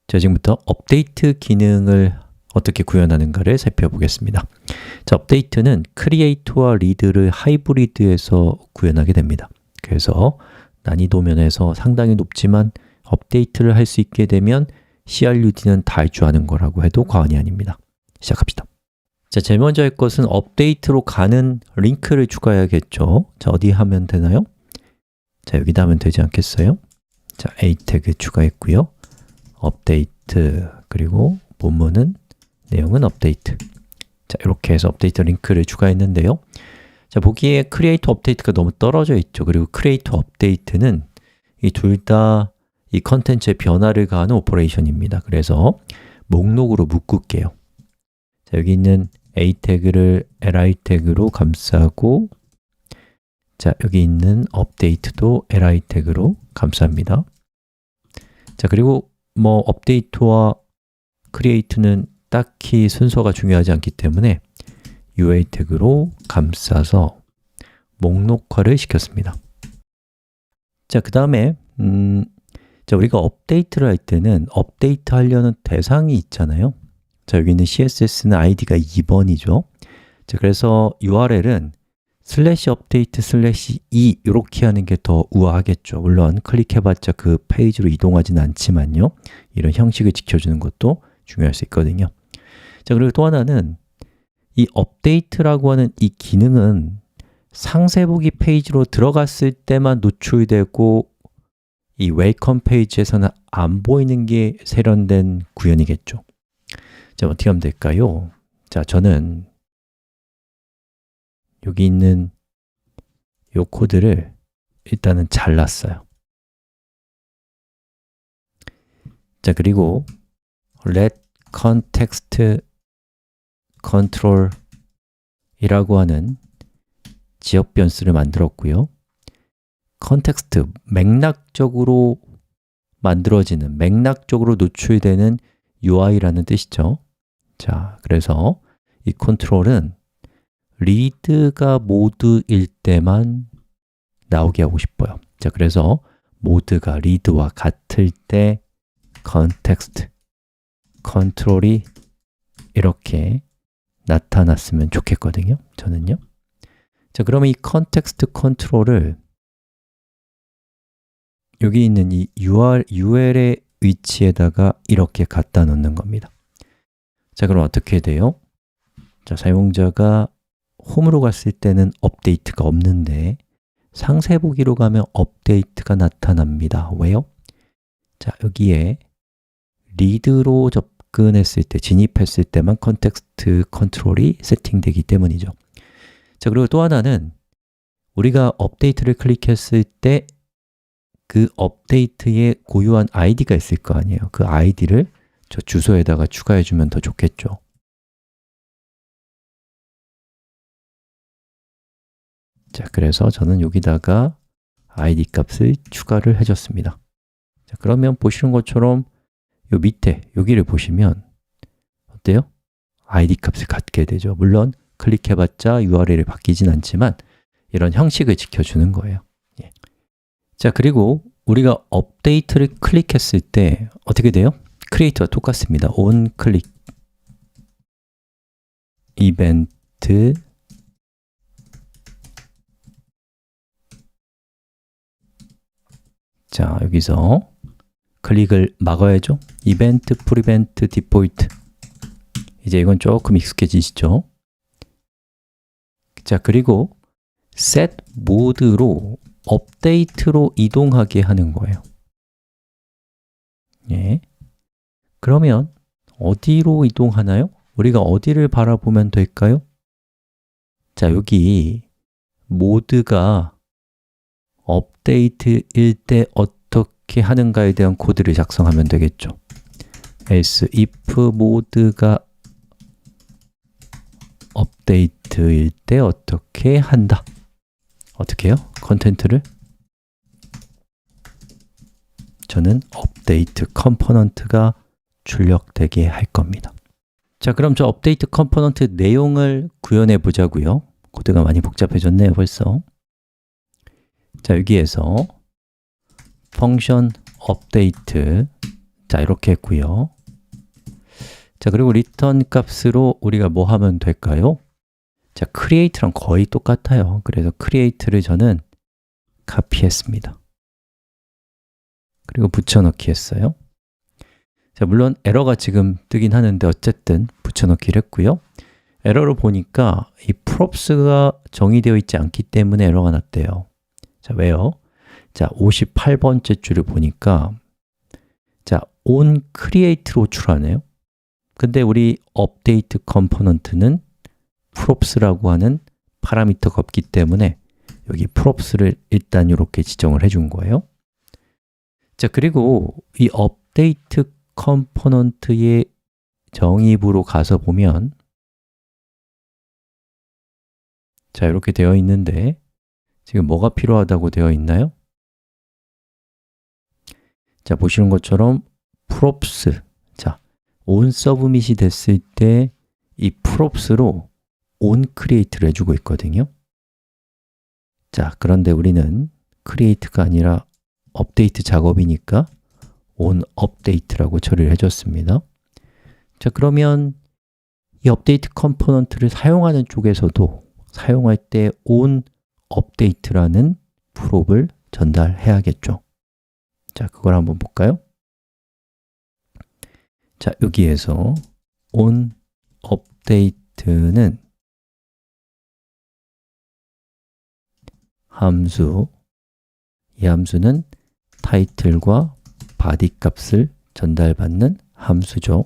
자, 지금부터 업데이트 기능을 어떻게 구현하는가를 살펴보겠습니다. 자, 업데이트는 크리에이트와 리드를 하이브리드해서 구현하게 됩니다. 그래서 난이도 면에서 상당히 높지만 업데이트를 할 수 있게 되면 CRUD는 다 할 줄 아는 거라고 해도 과언이 아닙니다. 시작합시다. 자, 제일 먼저 할 것은 업데이트로 가는 링크를 추가해야겠죠. 자, 어디 하면 되나요? 자, 여기다 하면 되지 않겠어요? 자, A 태그 추가했고요. 업데이트, 그리고 본문은 내용은 업데이트. 자, 이렇게 해서 업데이트 링크를 추가했는데요. 자, 보기에 크리에이터 업데이트가 너무 떨어져 있죠. 그리고 크리에이터 업데이트는 이 둘 다 이 컨텐츠의 변화를 가하는 오퍼레이션입니다. 그래서 목록으로 묶을게요. 자, 여기 있는 A 태그를 li 태그로 감싸고, 자, 여기 있는 업데이트도 li 태그로 감쌉니다. 자, 그리고 뭐 업데이트와 크리에이트는 딱히 순서가 중요하지 않기 때문에 UA 태그로 감싸서 목록화를 시켰습니다. 자, 그 다음에 자, 우리가 업데이트를 할 때는 업데이트 하려는 대상이 있잖아요. 자, 여기 있는 CSS는 id가 2번이죠. 자, 그래서 URL은 /update/2 이렇게 하는 게 더 우아하겠죠. 물론 클릭해봤자 그 페이지로 이동하지는 않지만요. 이런 형식을 지켜주는 것도 중요할 수 있거든요. 자, 그리고 또 하나는 이 업데이트라고 하는 이 기능은 상세보기 페이지로 들어갔을 때만 노출되고 이 웰컴 페이지에서는 안 보이는 게 세련된 구현이겠죠. 자, 어떻게 하면 될까요? 자, 저는 여기 있는 이 코드를 일단은 잘랐어요. 자, 그리고 let context control 이라고 하는 지역 변수를 만들었고요. 컨텍스트, 맥락적으로 만들어지는, 맥락적으로 노출되는 UI라는 뜻이죠. 자, 그래서 이 컨트롤은 리드가 모드일 때만 나오게 하고 싶어요. 자, 그래서 모드가 리드와 같을 때 컨텍스트, 컨트롤이 이렇게 나타났으면 좋겠거든요. 저는요. 자, 그러면 이 컨텍스트 컨트롤을 여기 있는 이 URL의 위치에다가 이렇게 갖다 놓는 겁니다. 자, 그럼 어떻게 돼요? 자, 사용자가 홈으로 갔을 때는 업데이트가 없는데 상세 보기로 가면 업데이트가 나타납니다. 왜요? 자, 여기에 리드로 접근했을 때, 진입했을 때만 컨텍스트 컨트롤이 세팅되기 때문이죠. 자, 그리고 또 하나는 우리가 업데이트를 클릭했을 때 그 업데이트에 고유한 id가 있을 거 아니에요. 그 id를 저 주소에다가 추가해 주면 더 좋겠죠. 자, 그래서 저는 여기다가 id 값을 추가를 해줬습니다. 자, 그러면 보시는 것처럼 요 밑에 여기를 보시면 어때요? id 값을 갖게 되죠. 물론 클릭해봤자 URL이 바뀌진 않지만 이런 형식을 지켜주는 거예요. 예. 자, 그리고 우리가 업데이트를 클릭했을 때 어떻게 돼요? 크리에이트와 똑같습니다. on 클릭 이벤트 자, 여기서 클릭을 막아야죠. 이벤트, 프리벤트, 디폴트 이제 이건 조금 익숙해지시죠? 자, 그리고 set 모드로 업데이트로 이동하게 하는 거예요. 예. 그러면 어디로 이동하나요? 우리가 어디를 바라보면 될까요? 자, 여기 모드가 업데이트일 때 어떻게 하는가에 대한 코드를 작성하면 되겠죠. else if 모드가 업데이트일 때 어떻게 한다. 어떻게 해요? 컨텐트를 저는 업데이트 컴포넌트가 출력되게 할 겁니다. 자, 그럼 저 업데이트 컴포넌트 내용을 구현해 보자고요. 코드가 많이 복잡해졌네요, 벌써. 자, 여기에서 펑션 업데이트 자, 이렇게 했고요. 자, 그리고 return 값으로 우리가 뭐 하면 될까요? 자, create랑 거의 똑같아요. 그래서 create를 저는 카피했습니다. 그리고 붙여넣기 했어요. 자, 물론 에러가 지금 뜨긴 하는데 어쨌든 붙여넣기를 했고요. 에러를 보니까 이 props가 정의되어 있지 않기 때문에 에러가 났대요. 자, 왜요? 자, 58번째 줄을 보니까 자, on create로 호출하네요. 근데 우리 update 컴포넌트는 props라고 하는 파라미터가 없기 때문에 여기 props를 일단 이렇게 지정을 해준 거예요. 자, 그리고 이 update 컴포넌트의 정의부로 가서 보면 자, 이렇게 되어 있는데 지금 뭐가 필요하다고 되어 있나요? 자, 보시는 것처럼 props, 자, on submit이 됐을 때 이 props로 on create를 해주고 있거든요. 자, 그런데 우리는 create가 아니라 업데이트 작업이니까 on update라고 처리를 해줬습니다. 자, 그러면 이 업데이트 컴포넌트를 사용하는 쪽에서도 사용할 때 on update라는 prop을 전달해야겠죠. 자, 그걸 한번 볼까요? 자, 여기에서 on update는 함수, 이 함수는 title과 body 값을 전달받는 함수죠.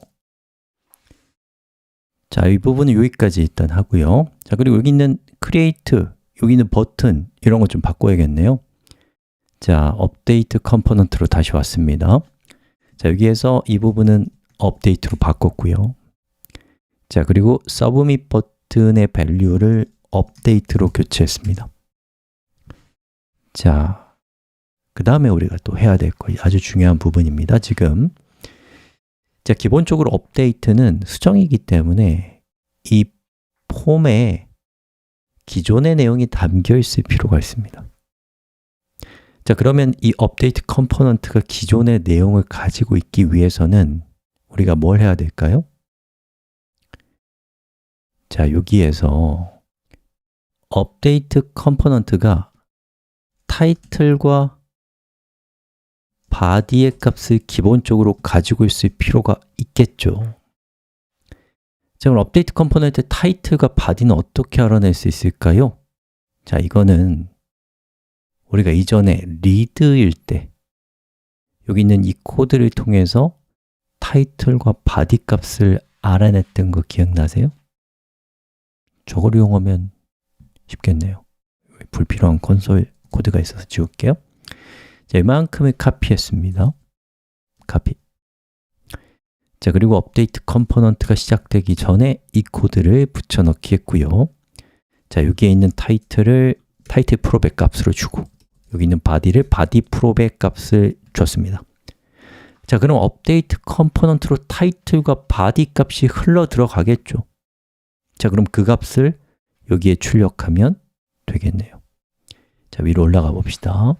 자, 이 부분은 여기까지 일단 하고요. 자, 그리고 여기 있는 create, 여기 있는 버튼 이런 거 좀 바꿔야겠네요. 자, 업데이트 컴포넌트로 다시 왔습니다. 자, 여기에서 이 부분은 업데이트로 바꿨고요. 자, 그리고 submit 버튼의 value를 업데이트로 교체했습니다. 자, 그 다음에 우리가 또 해야 될 거 아주 중요한 부분입니다. 지금 자, 기본적으로 업데이트는 수정이기 때문에 이 폼에 기존의 내용이 담겨 있을 필요가 있습니다. 자, 그러면 이 업데이트 컴포넌트가 기존의 내용을 가지고 있기 위해서는 우리가 뭘 해야 될까요? 자, 여기에서 업데이트 컴포넌트가 title과 body의 값을 기본적으로 가지고 있을 필요가 있겠죠. 자, 그럼 업데이트 컴포넌트의 title과 body는 어떻게 알아낼 수 있을까요? 자, 이거는 우리가 이전에 read일 때 여기 있는 이 코드를 통해서 title과 body 값을 알아냈던 거 기억나세요? 저걸 이용하면 쉽겠네요. 불필요한 콘솔 코드가 있어서 지울게요. 자, 이만큼을 카피했습니다. 카피. 자, 그리고 업데이트 컴포넌트가 시작되기 전에 이 코드를 붙여넣기 했고요. 자, 여기에 있는 타이틀을 타이틀 프롭의 값으로 주고 여기 있는 body를 body 프롭의 값을 줬습니다. 자, 그럼 업데이트 컴포넌트로 타이틀과 body 값이 흘러 들어가겠죠. 자, 그럼 그 값을 여기에 출력하면 되겠네요. 자, 위로 올라가 봅시다.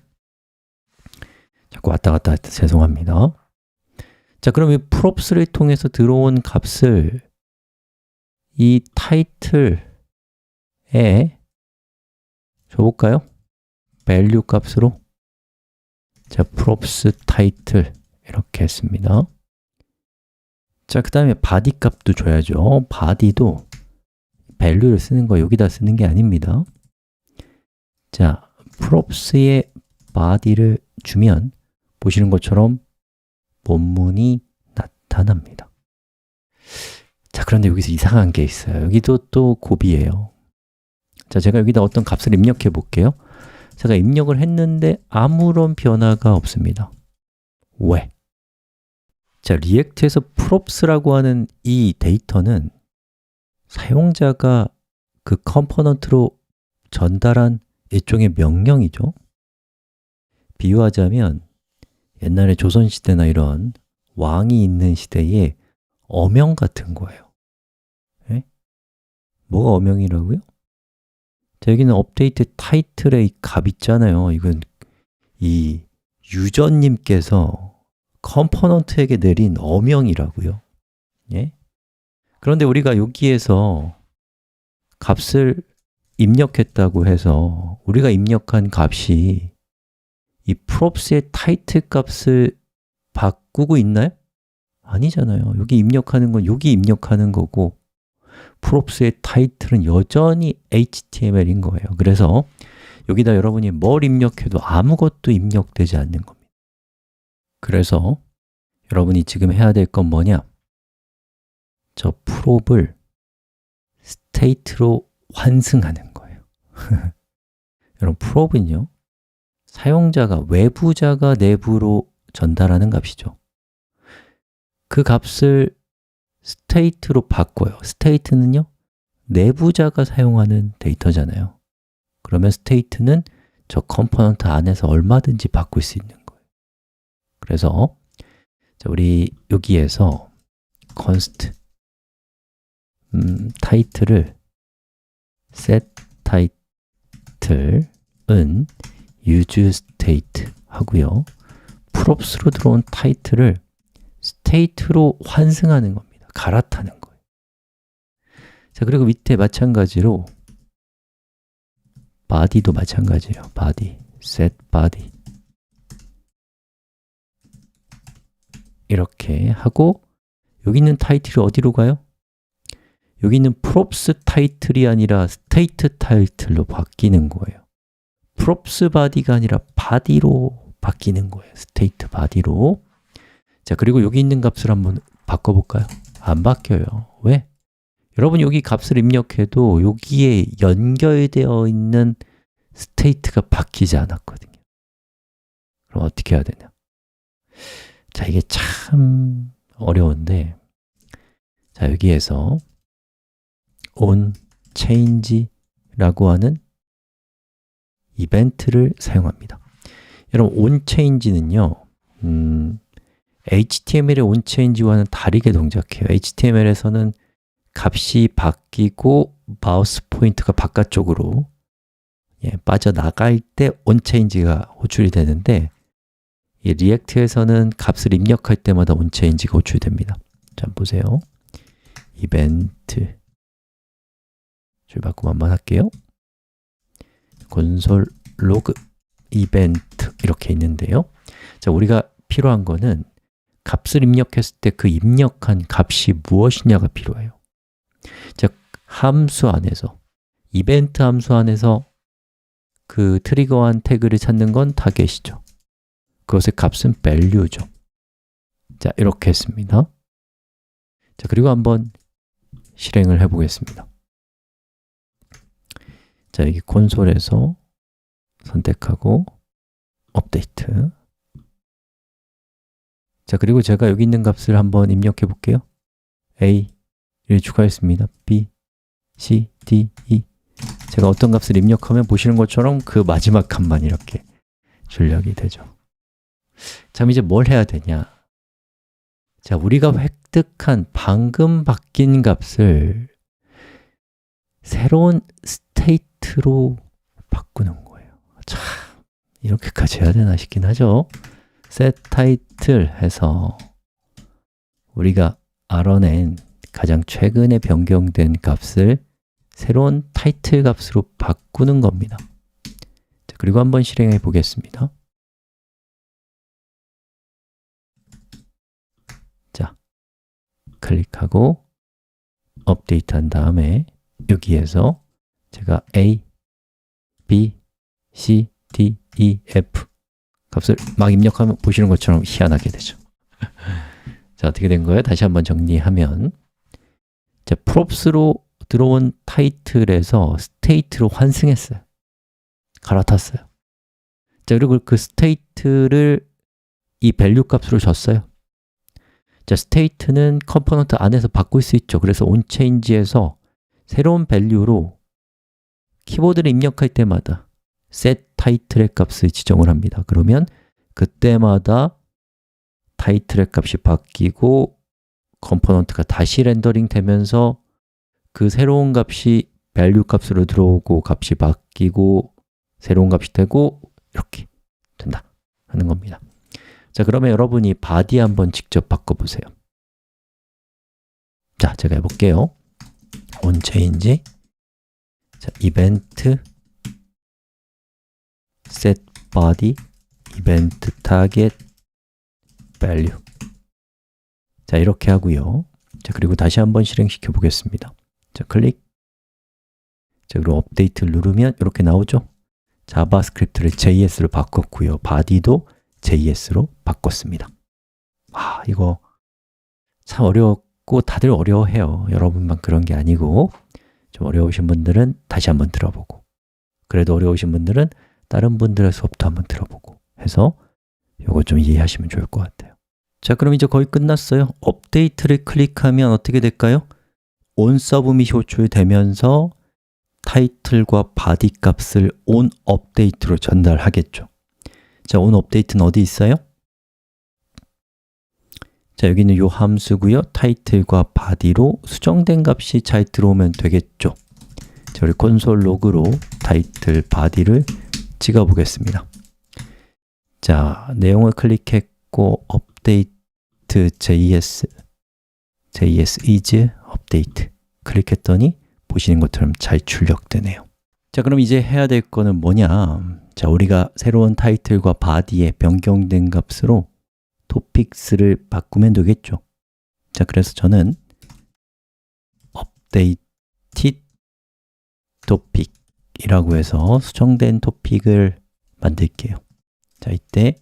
자꾸 왔다 갔다 해서 죄송합니다. 자, 그럼 이 props를 통해서 들어온 값을 이 title에 줘볼까요? value 값으로 자, props title 이렇게 했습니다. 자, 그 다음에 body 값도 줘야죠. body도 value를 쓰는 거 여기다 쓰는 게 아닙니다. 자, props의 body를 주면 보시는 것처럼 본문이 나타납니다. 자, 그런데 여기서 이상한 게 있어요. 여기도 또 곱이에요. 자, 제가 여기다 어떤 값을 입력해 볼게요. 제가 입력을 했는데 아무런 변화가 없습니다. 왜? 자, 리액트에서 props라고 하는 이 데이터는 사용자가 그 컴포넌트로 전달한 일종의 명령이죠. 비유하자면 옛날에 조선시대나 이런 왕이 있는 시대에 어명 같은 거예요. 예? 뭐가 어명이라고요? 자, 여기는 업데이트 타이틀의 이 값 있잖아요. 이건 이 유저님께서 컴포넌트에게 내린 어명이라고요. 예? 그런데 우리가 여기에서 값을 입력했다고 해서 우리가 입력한 값이 이 props의 타이틀 값을 바꾸고 있나요? 아니잖아요. 여기 입력하는 건 여기 입력하는 거고 props의 타이틀은 여전히 HTML인 거예요. 그래서 여기다 여러분이 뭘 입력해도 아무것도 입력되지 않는 겁니다. 그래서 여러분이 지금 해야 될 건 뭐냐? 저 prop을 state로 환승하는 거예요. 여러분, prop은요, 사용자가, 외부자가 내부로 전달하는 값이죠. 그 값을 state로 바꿔요. state는요, 내부자가 사용하는 데이터잖아요. 그러면 state는 저 컴포넌트 안에서 얼마든지 바꿀 수 있는 거예요. 그래서 자, 우리 여기에서 const title을 set title은 use state 하고요. props로 들어온 title을 state로 환승하는 겁니다. 갈아타는 거예요. 자, 그리고 밑에 마찬가지로 body도 마찬가지예요. body, set body 이렇게 하고 여기 있는 타이틀이 어디로 가요? 여기 있는 props 타이틀이 아니라 state 타이틀로 바뀌는 거예요. props body가 아니라 body로 바뀌는 거예요. state body로. 자, 그리고 여기 있는 값을 한번 바꿔볼까요? 안 바뀌어요. 왜? 여러분 여기 값을 입력해도 여기에 연결되어 있는 state가 바뀌지 않았거든요. 그럼 어떻게 해야 되냐? 자, 이게 참 어려운데 자, 여기에서 onChange라고 하는 이벤트를 사용합니다. 여러분, onChange는요 HTML의 onChange와는 다르게 동작해요. HTML에서는 값이 바뀌고 마우스 포인터가 바깥쪽으로 빠져나갈 때 onChange가 호출이 되는데 이 리액트에서는 값을 입력할 때마다 onChange가 호출됩니다. 자, 보세요. 이벤트 줄 바꾸고 한번 할게요. 콘솔 로그 이벤트 이렇게 있는데요. 자, 우리가 필요한 거는 값을 입력했을 때 그 입력한 값이 무엇이냐가 필요해요. 자, 함수 안에서 이벤트 함수 안에서 그 트리거한 태그를 찾는 건 타겟이죠. 그것의 값은 value죠. 자, 이렇게 했습니다. 자, 그리고 한번 실행을 해 보겠습니다. 자, 여기 콘솔에서 선택하고 업데이트. 자, 그리고 제가 여기 있는 값을 한번 입력해 볼게요. A를 추가했습니다. B, C, D, E. 제가 어떤 값을 입력하면 보시는 것처럼 그 마지막 값만 이렇게 출력이 되죠. 자, 이제 뭘 해야 되냐? 자, 우리가 획득한 방금 바뀐 값을 새로운 스테이트로 바꾸는 거예요. 참, 이렇게까지 해야 되나 싶긴 하죠. set title 해서 우리가 알아낸 가장 최근에 변경된 값을 새로운 타이틀 값으로 바꾸는 겁니다. 자, 그리고 한번 실행해 보겠습니다. 자, 클릭하고 업데이트 한 다음에 여기에서 제가 A, B, C, D, E, F 값을 막 입력하면 보시는 것처럼 희한하게 되죠. 자, 어떻게 된 거예요? 다시 한번 정리하면 자, props로 들어온 타이틀에서 state로 환승했어요. 갈아탔어요. 자, 그리고 그 state를 이 value 값으로 줬어요. 자, state는 컴포넌트 안에서 바꿀 수 있죠. 그래서 onChange에서 새로운 value로 키보드를 입력할 때마다 set title의 값을 지정을 합니다. 그러면 그때마다 타이틀의 값이 바뀌고 컴포넌트가 다시 렌더링 되면서 그 새로운 값이 value 값으로 들어오고 값이 바뀌고 새로운 값이 되고 이렇게 된다 하는 겁니다. 자, 그러면 여러분이 body 한번 직접 바꿔보세요. 자, 제가 해볼게요. onChange, 자, event set body event target value. 자, 이렇게 하고요. 자, 그리고 다시 한번 실행시켜 보겠습니다. 자, 클릭. 자, 그리고 업데이트를 누르면 이렇게 나오죠? 자바스크립트를 JS로 바꿨고요. body도 JS로 바꿨습니다. 이거 참 어렵고 다들 어려워해요. 여러분만 그런 게 아니고 좀 어려우신 분들은 다시 한번 들어보고, 그래도 어려우신 분들은 다른 분들의 수업도 한번 들어보고 해서 이거 좀 이해하시면 좋을 것 같아요. 자, 그럼 이제 거의 끝났어요. 업데이트를 클릭하면 어떻게 될까요? onSubmit이 호출되면서 타이틀과 body 값을 onUpdate로 전달하겠죠. 자, onUpdate는 어디 있어요? 자, 여기는 이 함수고요. 타이틀과 body로 수정된 값이 잘 들어오면 되겠죠. 자, 우리 콘솔 로그로 타이틀, body를 찍어 보겠습니다. 자, 내용을 클릭했고 update JS is update 클릭했더니 보시는 것처럼 잘 출력되네요. 자, 그럼 이제 해야 될 거는 뭐냐? 자, 우리가 새로운 타이틀과 body에 변경된 값으로 topics를 바꾸면 되겠죠. 자, 그래서 저는 updated topic 이라고 해서 수정된 토픽을 만들게요. 자, 이때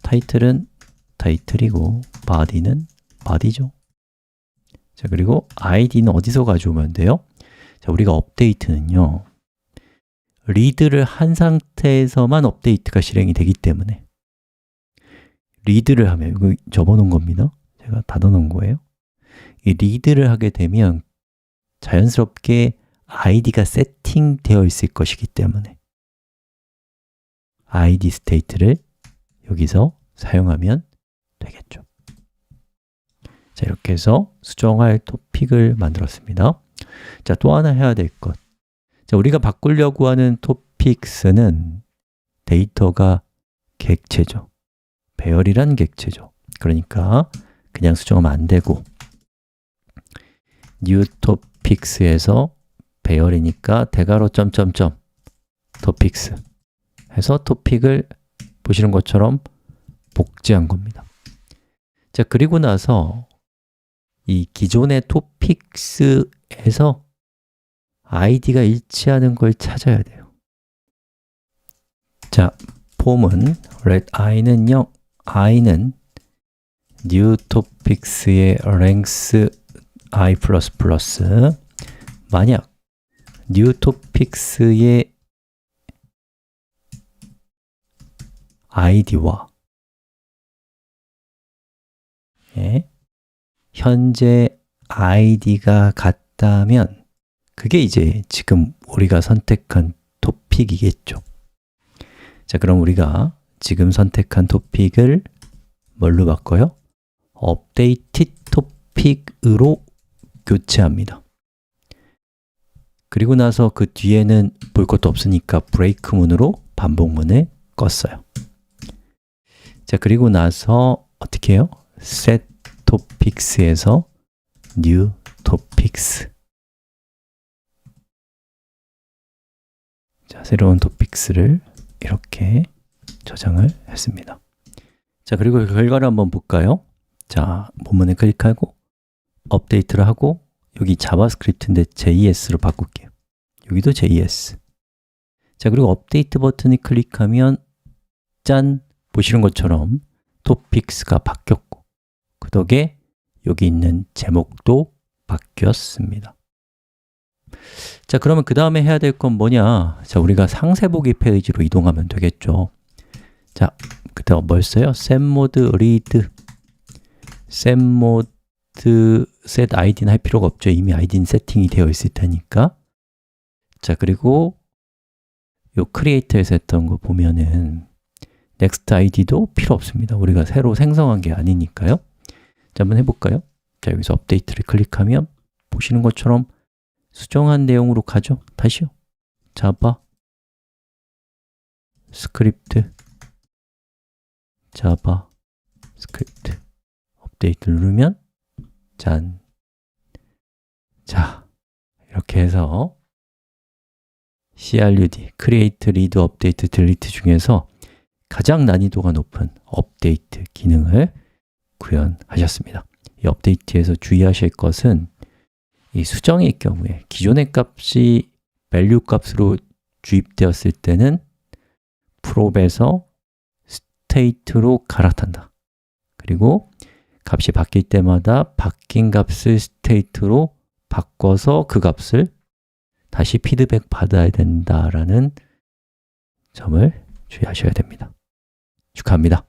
타이틀은 타이틀이고 body는 body죠. 자, 그리고 id는 어디서 가져오면 돼요? 자, 우리가 업데이트는요, 리드를 한 상태에서만 업데이트가 실행이 되기 때문에 리드를 하면, 이거 접어놓은 겁니다. 제가 닫아놓은 거예요. 이 리드를 하게 되면 자연스럽게 id가 세팅되어 있을 것이기 때문에 id 스테이트를 여기서 사용하면 되겠죠. 자, 이렇게 해서 수정할 토픽을 만들었습니다. 자, 또 하나 해야 될 것. 자, 우리가 바꾸려고 하는 topics는 데이터가 객체죠. 배열이란 객체죠. 그러니까 그냥 수정하면 안 되고 new topics에서 배열이니까 대괄호 점점점 topics 해서 토픽을 보시는 것처럼 복제한 겁니다. 자, 그리고 나서 이 기존의 topics에서 id가 일치하는 걸 찾아야 돼요. 자, 폼은 let i는 0, i는 new topics의 length i++. 만약 new topics의 id와 현재 id가 같다면 그게 이제 지금 우리가 선택한 토픽이겠죠. 자, 그럼 우리가 지금 선택한 토픽을 뭘로 바꿔요? updated topic으로 교체합니다. 그리고 나서 그 뒤에는 볼 것도 없으니까 브레이크문으로 반복문을 껐어요. 자, 그리고 나서 어떻게 해요? set topics에서 new topics. 자, 새로운 topics를 이렇게 저장을 했습니다. 자, 그리고 결과를 한번 볼까요? 자, 본문에 클릭하고 업데이트를 하고 여기 자바스크립트인데 JS로 바꿀게요. 여기도 JS. 자, 그리고 업데이트 버튼을 클릭하면 짠! 보시는 것처럼 topics가 바뀌었고 그 덕에 여기 있는 제목도 바뀌었습니다. 자, 그러면 그 다음에 해야 될 건 뭐냐? 자, 우리가 상세보기 페이지로 이동하면 되겠죠. 자, 그때 뭘 써요? setMode read setMode set id는 할 필요가 없죠. 이미 id는 세팅이 되어 있을 테니까. 자, 그리고 요 크리에이터에서 했던 거 보면은 next id도 필요 없습니다. 우리가 새로 생성한 게 아니니까요. 자, 한번 해볼까요? 자, 여기서 업데이트를 클릭하면 보시는 것처럼 수정한 내용으로 가죠. 다시요. 자바 스크립트 자바스크립트 업데이트 누르면 짠! 자, 이렇게 해서 CRUD, Create, Read, Update, Delete 중에서 가장 난이도가 높은 업데이트 기능을 구현하셨습니다. 이 업데이트에서 주의하실 것은 이 수정일 경우에 기존의 값이 value 값으로 주입되었을 때는 prob에서 state로 갈아탄다. 그리고 값이 바뀔 때마다 바뀐 값을 state로 바꿔서 그 값을 다시 피드백 받아야 된다라는 점을 주의하셔야 됩니다. 축하합니다.